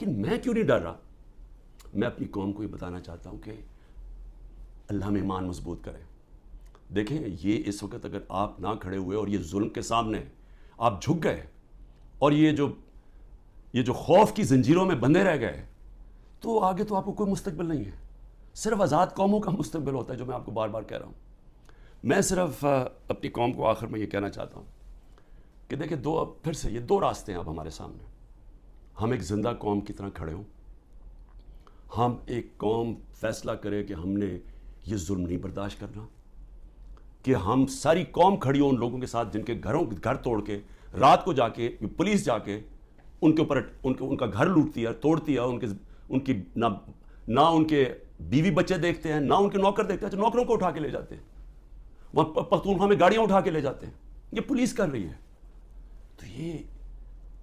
لیکن میں کیوں نہیں ڈر رہا؟ میں اپنی قوم کو یہ بتانا چاہتا ہوں کہ اللہ میں ایمان مضبوط کریں. دیکھیں یہ اس وقت اگر آپ نہ کھڑے ہوئے اور یہ ظلم کے سامنے آپ جھک گئے اور یہ جو خوف کی زنجیروں میں بندھے رہ گئے تو آگے تو آپ کو کوئی مستقبل نہیں ہے. صرف آزاد قوموں کا مستقبل ہوتا ہے، جو میں آپ کو بار بار کہہ رہا ہوں. میں صرف اپنی قوم کو آخر میں یہ کہنا چاہتا ہوں کہ دیکھیں پھر سے یہ دو راستے ہیں اب ہمارے سامنے. ہم ایک زندہ قوم کی طرح کھڑے ہوں، ہم ایک قوم فیصلہ کرے کہ ہم نے یہ ظلم نہیں برداشت کرنا، کہ ہم ساری قوم کھڑی ہو ان لوگوں کے ساتھ جن کے گھر توڑ کے رات کو جا کے پولیس جا کے ان کے اوپر ان کا گھر لوٹتی ہے، توڑتی ہے. ان کی نہ ان کے بیوی بچے دیکھتے ہیں، نہ ان کے نوکر دیکھتے ہیں. نوکروں کو اٹھا کے لے جاتے ہیں، وہاں پختونخوا میں گاڑیاں اٹھا کے لے جاتے ہیں. یہ پولیس کر رہی ہے. تو یہ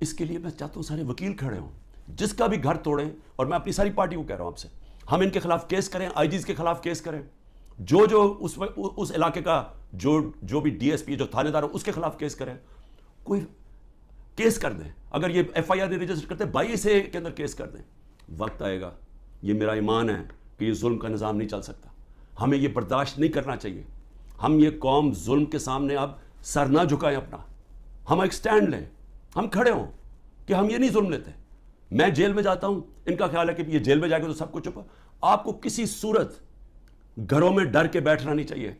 اس کے لیے میں چاہتا ہوں سارے وکیل کھڑے ہوں، جس کا بھی گھر توڑیں. اور میں اپنی ساری پارٹی کو کہہ رہا ہوں آپ سے، ہم ان کے خلاف کیس کریں، آئی جیز کے خلاف کیس کریں، جو اس علاقے کا جو بھی ڈی ایس پی جو تھانے دار ہو اس کے خلاف کیس کریں. کوئی کیس کر دیں. اگر یہ ایف آئی آر رجسٹر کرتے 22A کے اندر کیس کر دیں. وقت آئے گا، یہ میرا ایمان ہے کہ یہ ظلم کا نظام نہیں چل سکتا. ہمیں یہ برداشت نہیں کرنا چاہیے. ہم یہ قوم ظلم کے سامنے اب سر نہ جھکائیں اپنا. ہم ایک سٹینڈ لیں، ہم کھڑے ہوں کہ ہم یہ نہیں ظلم لیتے. میں جیل میں جاتا ہوں، ان کا خیال ہے کہ یہ جیل میں جائے گا تو سب کچھ چپا. آپ کو کسی صورت گھروں میں ڈر کے بیٹھنا نہیں چاہیے.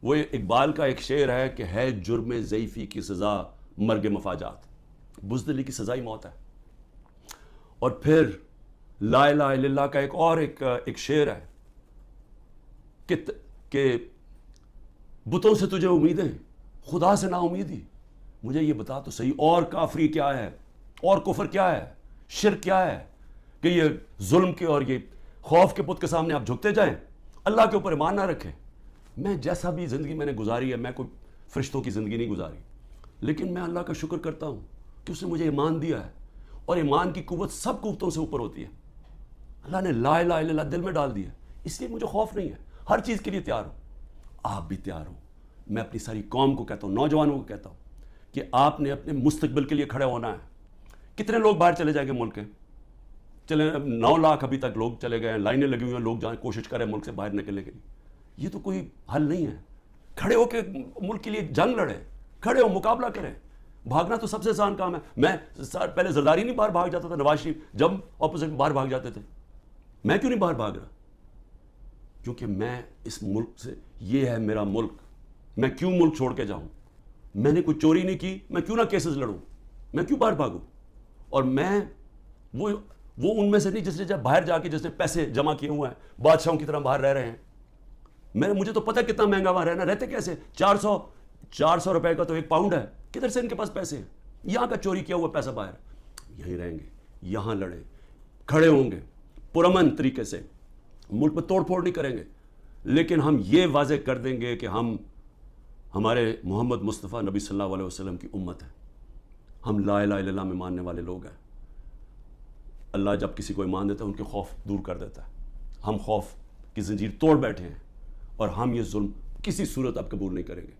وہ اقبال کا ایک شعر ہے کہ ہے جرم ضعیفی کی سزا مرگ مفاجات، بزدلی کی سزا ہی موت ہے. اور پھر لا الہ الا اللہ کا ایک شعر ہے کہ بتوں سے تجھے امیدیں، خدا سے نا امیدی. مجھے یہ بتا تو صحیح، اور کافری کیا ہے، اور کفر کیا ہے، شرک کیا ہے کہ یہ ظلم کے اور یہ خوف کے پت کے سامنے آپ جھکتے جائیں، اللہ کے اوپر ایمان نہ رکھیں. میں جیسا بھی زندگی میں نے گزاری ہے، میں کوئی فرشتوں کی زندگی نہیں گزاری، لیکن میں اللہ کا شکر کرتا ہوں کہ اس نے مجھے ایمان دیا ہے. اور ایمان کی قوت سب قوتوں سے اوپر ہوتی ہے. اللہ نے لا الہ الا اللہ دل میں ڈال دیا، اس لیے مجھے خوف نہیں ہے. ہر چیز کے لیے تیار ہوں. آپ بھی تیار ہوں. میں اپنی ساری قوم کو کہتا ہوں، نوجوانوں کو کہتا ہوں کہ آپ نے اپنے مستقبل کے لیے کھڑے ہونا ہے. کتنے لوگ باہر چلے جائیں گے ملک کے؟ چلے 9 لاکھ ابھی تک لوگ چلے گئے ہیں، لائنیں لگی ہوئی ہیں، لوگ جائیں کوشش کریں ملک سے باہر نکلنے کے لیے. یہ تو کوئی حل نہیں ہے. کھڑے ہو کے ملک کے لیے جنگ لڑیں، کھڑے ہو مقابلہ کریں. بھاگنا تو سب سے آسان کام ہے. میں پہلے زرداری نہیں باہر بھاگ جاتا تھا، نواز شریف جب اپوزٹ باہر بھاگ جاتے تھے. میں کیوں نہیں باہر بھاگ رہا؟ کیونکہ میں اس ملک سے، یہ ہے میرا ملک. میں کیوں ملک چھوڑ کے جاؤں؟ میں نے کوئی چوری نہیں کی، میں کیوں نہ کیسز لڑوں؟ میں کیوں باہر بھاگوں؟ اور میں وہ ان میں سے نہیں جس نے جب باہر جا کے جس نے پیسے جمع کیے ہوئے ہیں، بادشاہوں کی طرح باہر رہ رہے ہیں. مجھے تو پتہ کتنا مہنگا وہاں رہنا. رہتے کیسے؟ 400 روپے کا تو 1 پاؤنڈ ہے. کدھر سے ان کے پاس پیسے ہیں؟ یہاں کا چوری کیا ہوا پیسہ باہر. یہیں رہیں گے، یہاں لڑیں، کھڑے ہوں گے پرامن طریقے سے. ملک میں توڑ پھوڑ نہیں کریں گے، لیکن ہم یہ واضح کر دیں گے کہ ہم ہمارے محمد مصطفیٰ نبی صلی اللہ علیہ وسلم کی امت ہے. ہم لا الہ الا اللہ میں ماننے والے لوگ ہیں. اللہ جب کسی کو ایمان دیتا ہے ان کے خوف دور کر دیتا ہے. ہم خوف کی زنجیر توڑ بیٹھے ہیں اور ہم یہ ظلم کسی صورت اب قبول نہیں کریں گے.